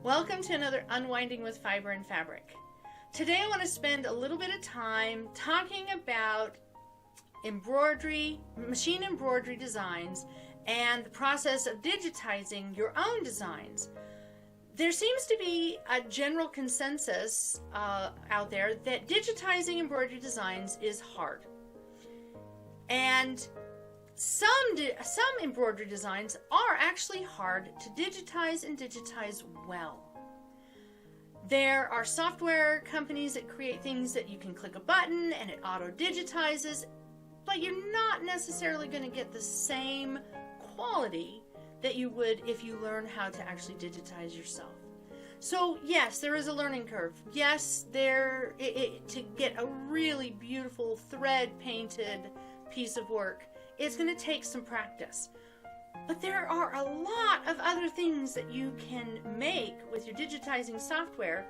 Welcome to another Unwinding with Fiber and Fabric. Today I want to spend a little bit of time talking about embroidery, machine embroidery designs, and the process of digitizing your own designs. There seems to be a general consensus out there that digitizing embroidery designs is hard. And some embroidery designs are actually hard to digitize and digitize well. There are software companies that create things that you can click a button and it auto-digitizes, but you're not necessarily going to get the same quality that you would if you learn how to actually digitize yourself. So yes, there is a learning curve. Yes, to get a really beautiful thread-painted piece of work, it's going to take some practice. But there are a lot of other things that you can make with your digitizing software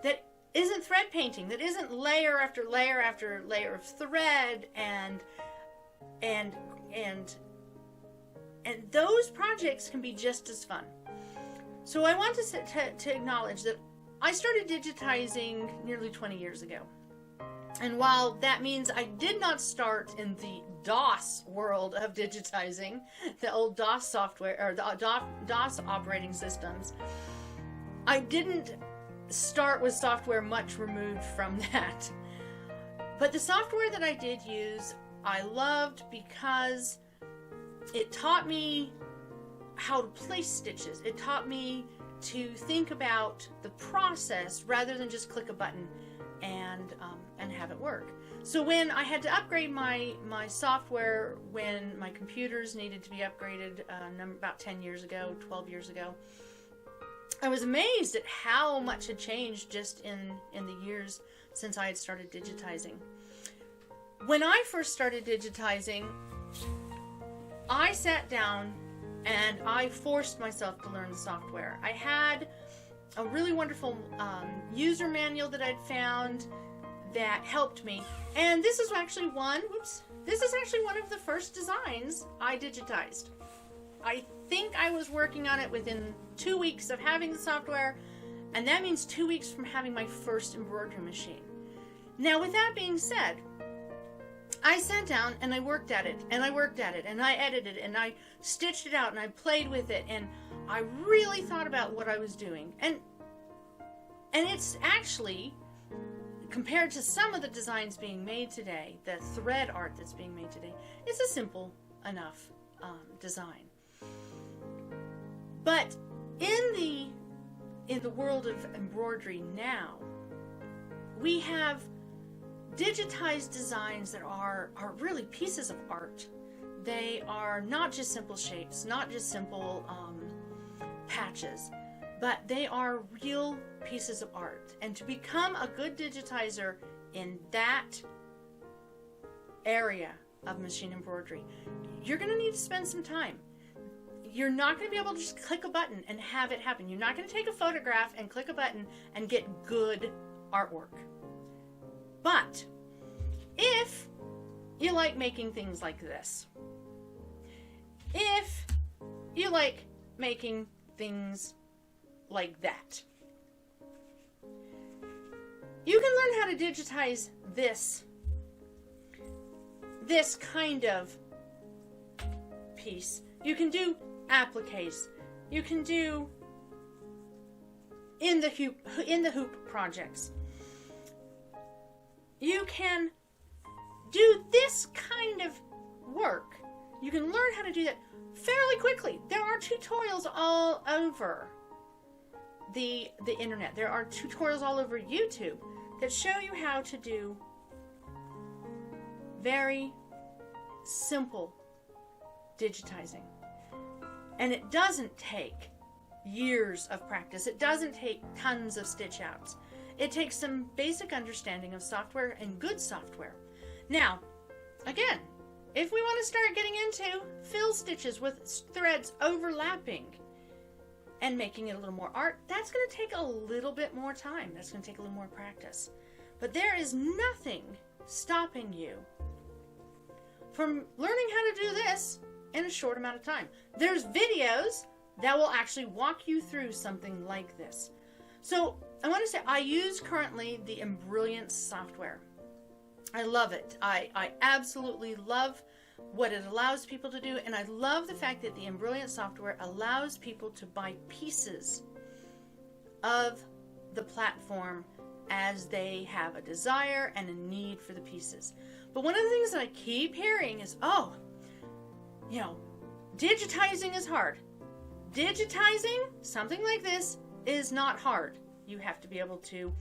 that isn't thread painting, that isn't layer after layer after layer of thread, and those projects can be just as fun. So I want to acknowledge that I started digitizing nearly 20 years ago. And while that means I did not start in the DOS world of digitizing, the old DOS software, or the DOS operating systems, I didn't start with software much removed from that. But the software that I did use, I loved because it taught me how to place stitches. It taught me to think about the process rather than just click a button and have it work. So when I had to upgrade my software, when my computers needed to be upgraded about 10 years ago, 12 years ago, I was amazed at how much had changed just in the years since I had started digitizing. When I first started digitizing, I sat down and I forced myself to learn the software. I had a really wonderful user manual that I'd found that helped me, and this is actually one of the first designs I digitized. I think I was working on it within 2 weeks of having the software, and that means 2 weeks from having my first embroidery machine. Now, with that being said, I sat down and I worked at it, and I worked at it, and I edited it, and I stitched it out, and I played with it, and I really thought about what I was doing. And it's actually, compared to some of the designs being made today, the thread art that's being made today, it's a simple enough design. But in the world of embroidery now, we have digitized designs that are really pieces of art. They are not just simple shapes, not just simple patches, but they are real pieces of art. And to become a good digitizer in that area of machine embroidery, you're going to need to spend some time. You're not going to be able to just click a button and have it happen. You're not going to take a photograph and click a button and get good artwork. But if you like making things like this, if you like making things like that, you can learn how to digitize this kind of piece. You can do appliques. You can do in the hoop projects. You can do this kind of work. You can learn how to do that fairly quickly. There are tutorials all over the internet. There are tutorials all over YouTube that show you how to do very simple digitizing. And it doesn't take years of practice. It doesn't take tons of stitch outs. It takes some basic understanding of software and good software. Now, again, if we want to start getting into fill stitches with threads overlapping and making it a little more art, that's going to take a little bit more time. That's going to take a little more practice. But there is nothing stopping you from learning how to do this in a short amount of time. There's videos that will actually walk you through something like this. So I want to say I use currently the Embrilliance software. I love it. I absolutely love what it allows people to do, and I love the fact that the Embrilliance software allows people to buy pieces of the platform as they have a desire and a need for the pieces. But one of the things that I keep hearing is, oh, you know, digitizing is hard. Digitizing something like this is not hard. You have to be able to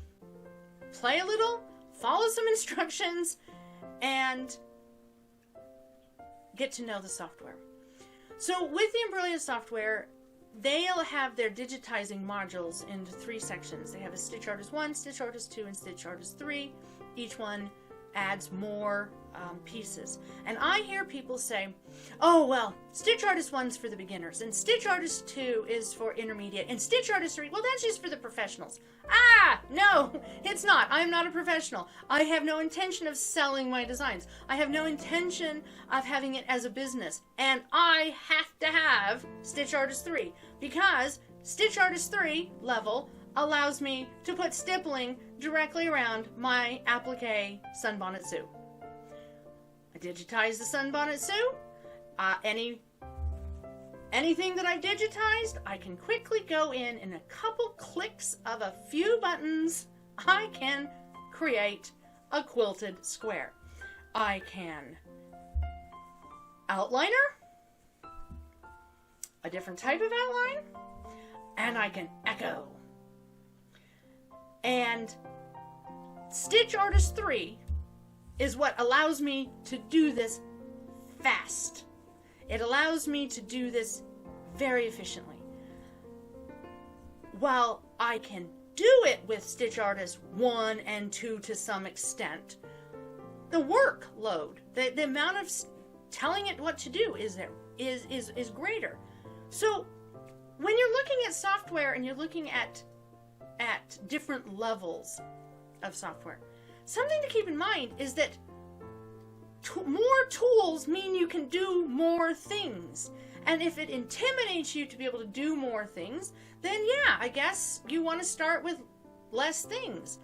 play a little, follow some instructions, and get to know the software. So with the Embrilliance software, they'll have their digitizing modules into 3 sections. They have a Stitch Artist 1, Stitch Artist 2, and Stitch Artist 3. Each one adds more pieces. And I hear people say, oh, well, Stitch Artist 1's for the beginners, and Stitch Artist 2 is for intermediate, and Stitch Artist 3, well, that's just for the professionals. Ah, no, it's not. I'm not a professional. I have no intention of selling my designs. I have no intention of having it as a business. And I have to have Stitch Artist 3, because Stitch Artist 3 level allows me to put stippling directly around my applique sunbonnet Sue. I digitize the sunbonnet Sue. Anything that I've digitized, I can quickly go in a couple clicks of a few buttons, I can create a quilted square. I can outliner, a different type of outline, and I can echo. And Stitch Artist 3 is what allows me to do this fast. It allows me to do this very efficiently. While I can do it with Stitch Artist 1 and 2 to some extent, the workload, the amount of telling it what to do is greater. So when you're looking at software and you're looking at different levels of software, something to keep in mind is that more tools mean you can do more things. And if it intimidates you to be able to do more things, then yeah, I guess you want to start with less things.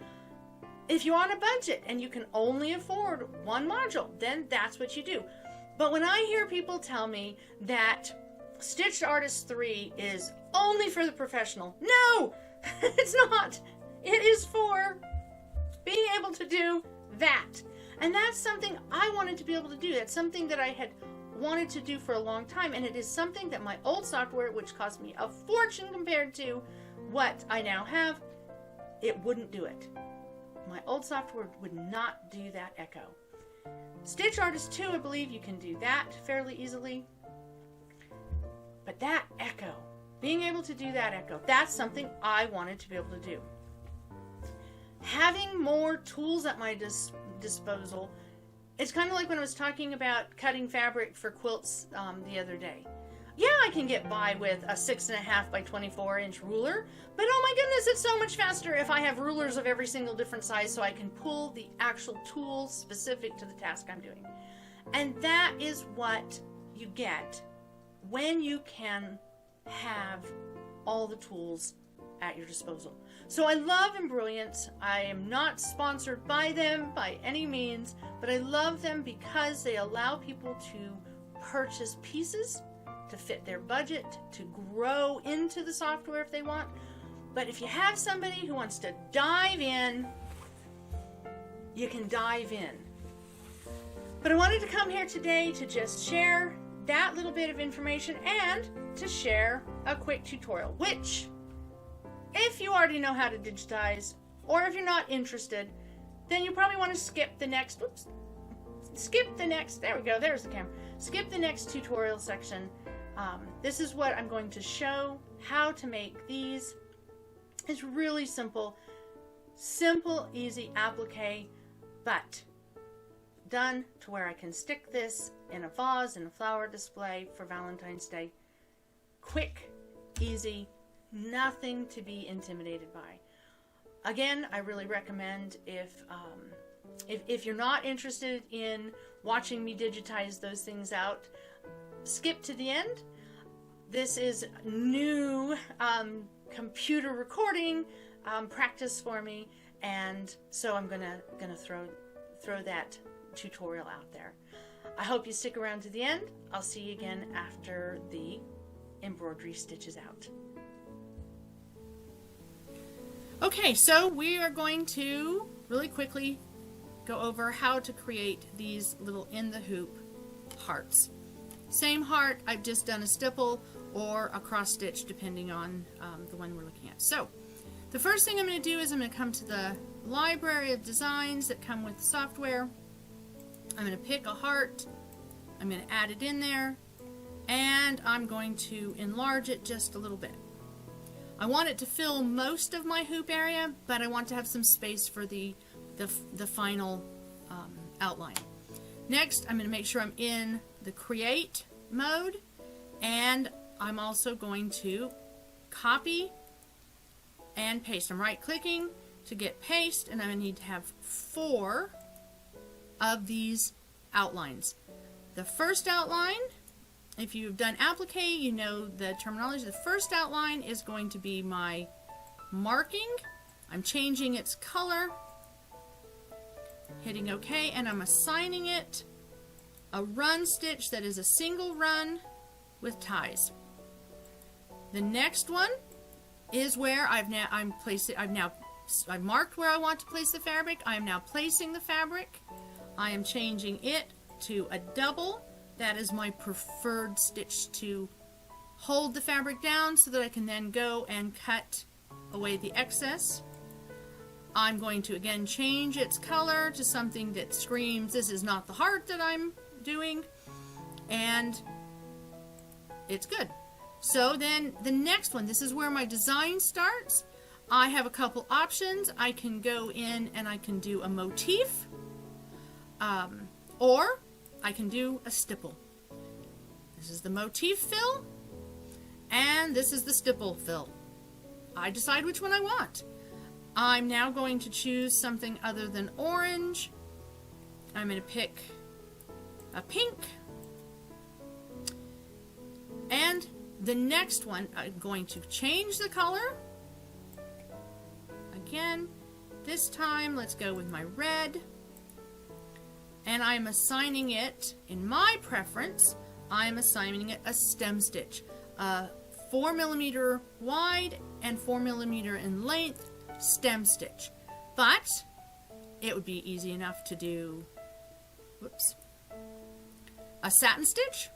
If you're on a budget and you can only afford one module, then that's what you do. But when I hear people tell me that Stitch Artist 3 is only for the professional, no, it's not. It is for being able to do that. And that's something I wanted to be able to do. That's something that I had wanted to do for a long time. And it is something that my old software, which cost me a fortune compared to what I now have, it wouldn't do it. My old software would not do that echo. Stitch Artist 2, I believe you can do that fairly easily. But that echo, being able to do that echo, that's something I wanted to be able to do. Having more tools at my disposal, it's kind of like when I was talking about cutting fabric for quilts the other day. Yeah, I can get by with a 6.5 by 24 inch ruler, but oh my goodness, it's so much faster if I have rulers of every single different size so I can pull the actual tools specific to the task I'm doing. And that is what you get when you can have all the tools at your disposal. So I love Embrilliance. I am not sponsored by them by any means, but I love them because they allow people to purchase pieces to fit their budget, to grow into the software if they want. But if you have somebody who wants to dive in, you can dive in. But I wanted to come here today to just share that little bit of information and to share a quick tutorial, which, if you already know how to digitize, or if you're not interested, then you probably want to skip the next, there we go, there's the camera. Skip the next tutorial section. This is what I'm going to show, how to make these. It's really simple, easy applique, but done to where I can stick this in a vase, in a flower display for Valentine's Day. Quick, easy, nothing to be intimidated by. Again, I really recommend if you're not interested in watching me digitize those things out, skip to the end. This is new computer recording practice for me, and so I'm gonna throw that tutorial out there. I hope you stick around to the end. I'll see you again after the embroidery stitch is out. Okay, so we are going to really quickly go over how to create these little in the hoop hearts. Same heart, I've just done a stipple or a cross stitch depending on the one we're looking at. So the first thing I'm going to do is I'm going to come to the library of designs that come with the software. I'm going to pick a heart, I'm going to add it in there, and I'm going to enlarge it just a little bit. I want it to fill most of my hoop area, but I want to have some space for the final outline. Next, I'm going to make sure I'm in the create mode, and I'm also going to copy and paste. I'm right clicking to get paste, and I'm going to need to have 4 of these outlines. The first outline, if you've done applique, you know the terminology. The first outline is going to be my marking. I'm changing its color, hitting OK, and I'm assigning it a run stitch that is a single run with ties. The next one is where I've marked where I want to place the fabric. I am now placing the fabric. I am changing it to a double. That is my preferred stitch to hold the fabric down so that I can then go and cut away the excess. I'm going to again change its color to something that screams, this is not the heart that I'm doing, and it's good. So then the next one, this is where my design starts. I have a couple options. I can go in and I can do a motif, or I can do a stipple. This is the motif fill, and this is the stipple fill. I decide which one I want. I'm now going to choose something other than orange. I'm going to pick a pink. And the next one, I'm going to change the color. Again, this time let's go with my red. And I'm assigning it, in my preference, I'm assigning it a stem stitch. 4mm wide and 4mm in length stem stitch. But it would be easy enough to do, a satin stitch.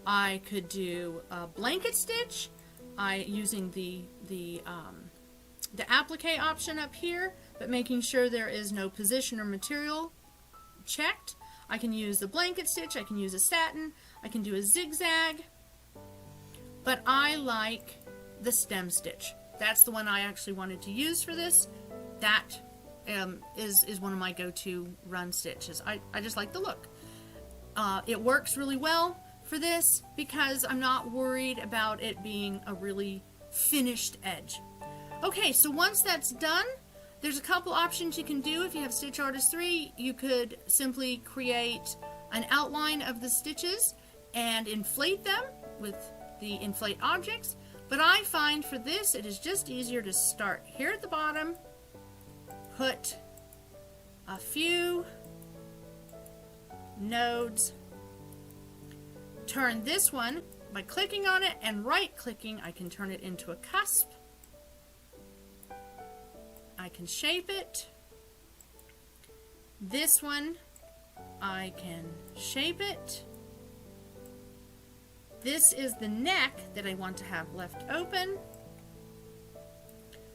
I could do a blanket stitch using the applique option up here, but making sure there is no position or material checked. I can use the blanket stitch, I can use a satin, I can do a zigzag, but I like the stem stitch. That's the one I actually wanted to use for this. That is one of my go-to run stitches. I just like the look. It works really well for this because I'm not worried about it being a really finished edge. Okay, so once that's done, there's a couple options you can do. If you have Stitch Artist 3, you could simply create an outline of the stitches and inflate them with the inflate objects. But I find for this, it is just easier to start here at the bottom, put a few nodes, turn this one by clicking on it and right clicking, I can turn it into a cusp. I can shape it. This one, I can shape it. This is the neck that I want to have left open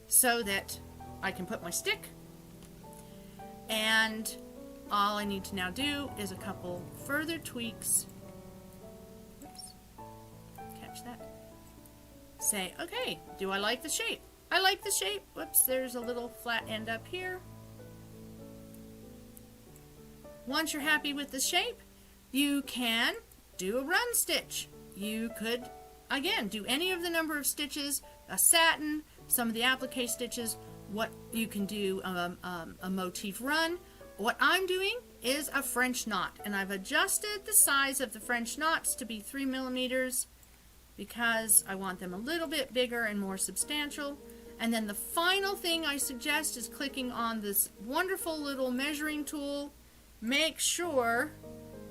so that I can put my stick. And all I need to now do is a couple further tweaks. Oops. Catch that. Say, okay, do I like the shape? I like the shape. Whoops, there's a little flat end up here. Once you're happy with the shape, you can do a run stitch. You could, again, do any of the number of stitches, a satin, some of the applique stitches, what you can do a motif run. What I'm doing is a French knot, and I've adjusted the size of the French knots to be 3mm because I want them a little bit bigger and more substantial. And then the final thing I suggest is clicking on this wonderful little measuring tool. Make sure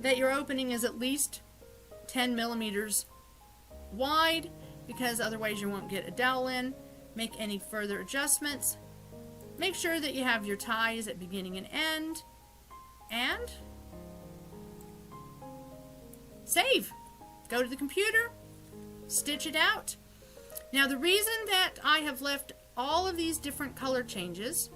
that your opening is at least 10 millimeters wide, because otherwise you won't get a dowel in. Make any further adjustments. Make sure that you have your ties at beginning and end. And save. Go to the computer, stitch it out. Now the reason that I have left all of these different color changes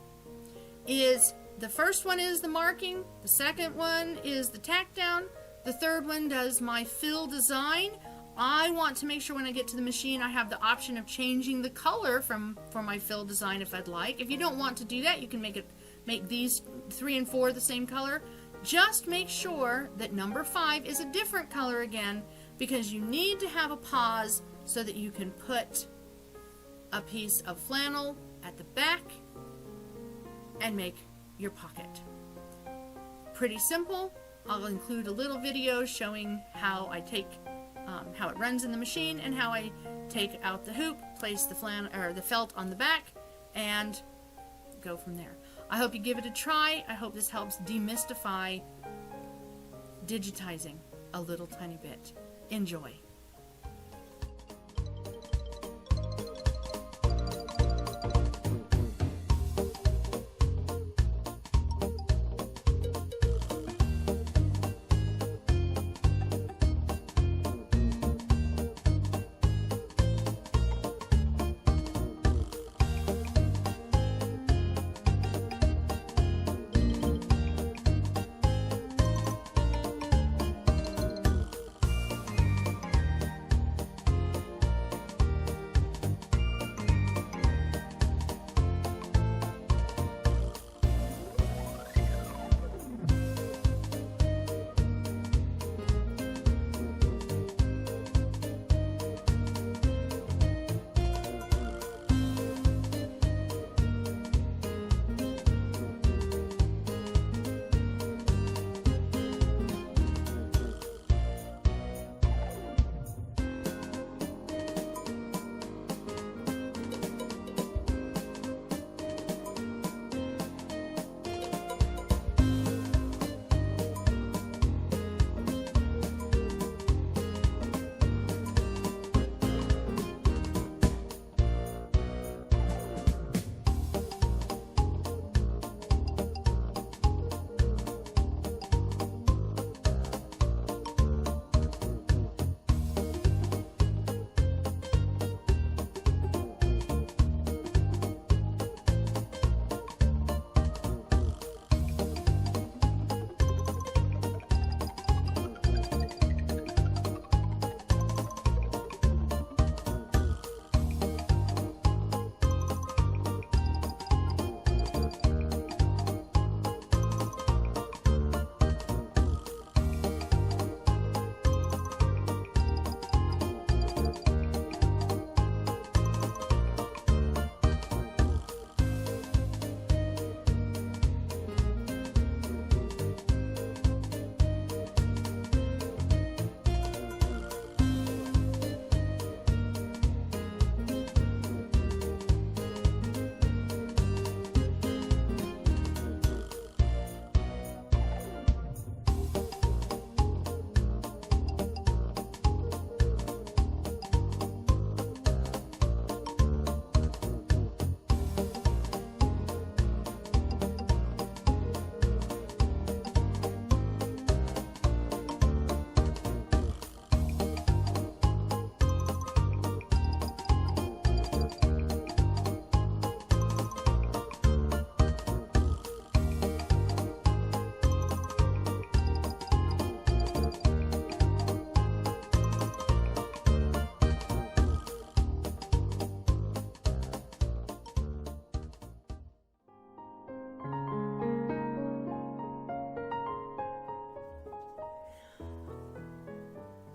is the first one is the marking, the second one is the tack down, the third one does my fill design. I want to make sure when I get to the machine I have the option of changing the color for my fill design if I'd like. If you don't want to do that, you can make these 3 and 4 the same color. Just make sure that number 5 is a different color again, because you need to have a pause so that you can put a piece of flannel at the back and make your pocket. Pretty simple. I'll include a little video showing how I take how it runs in the machine and how I take out the hoop, place the flannel or the felt on the back, and go from there. I hope you give it a try. I hope this helps demystify digitizing a little tiny bit. Enjoy.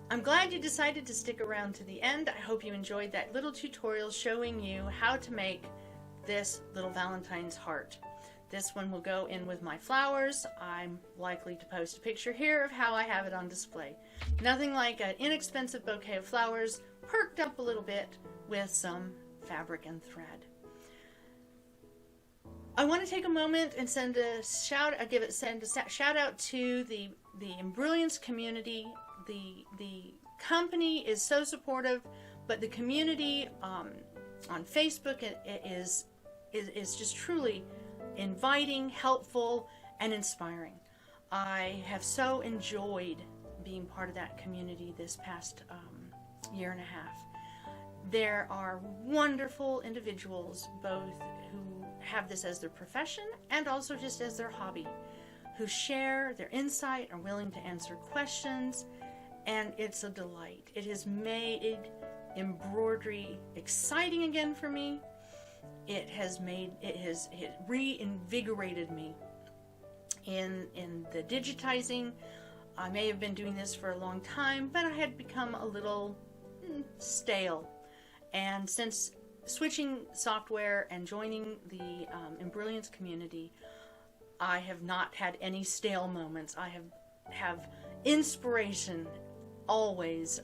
I'm glad you decided to stick around to the end. I hope you enjoyed that little tutorial showing you how to make this little Valentine's heart. This one will go in with my flowers. I'm likely to post a picture here of how I have it on display. Nothing like an inexpensive bouquet of flowers perked up a little bit with some fabric and thread. I want to take a moment and send a shout out to the Embrilliance community. The company is so supportive, but the community on Facebook is just truly inviting, helpful, and inspiring. I have so enjoyed being part of that community this past year and a half. There are wonderful individuals, both who have this as their profession and also just as their hobby, who share their insight, are willing to answer questions, and it's a delight. It has made embroidery exciting again for me. It has reinvigorated me in the digitizing. I may have been doing this for a long time, but I had become a little stale. And since switching software and joining the Embrilliance community, I have not had any stale moments. I have inspiration always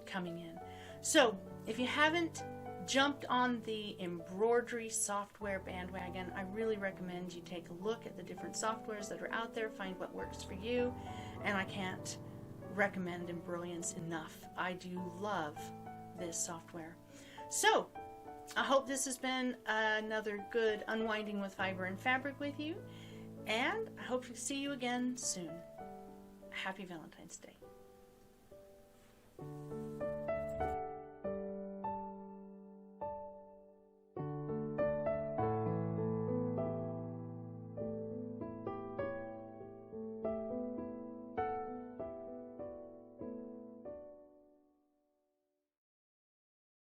coming in. So if you haven't jumped on the embroidery software bandwagon, I really recommend you take a look at the different softwares that are out there, find what works for you, and I can't recommend Embrilliance enough. I do love this software. So I hope this has been another good unwinding with fiber and fabric with you, and I hope to see you again soon. Happy Valentine's Day.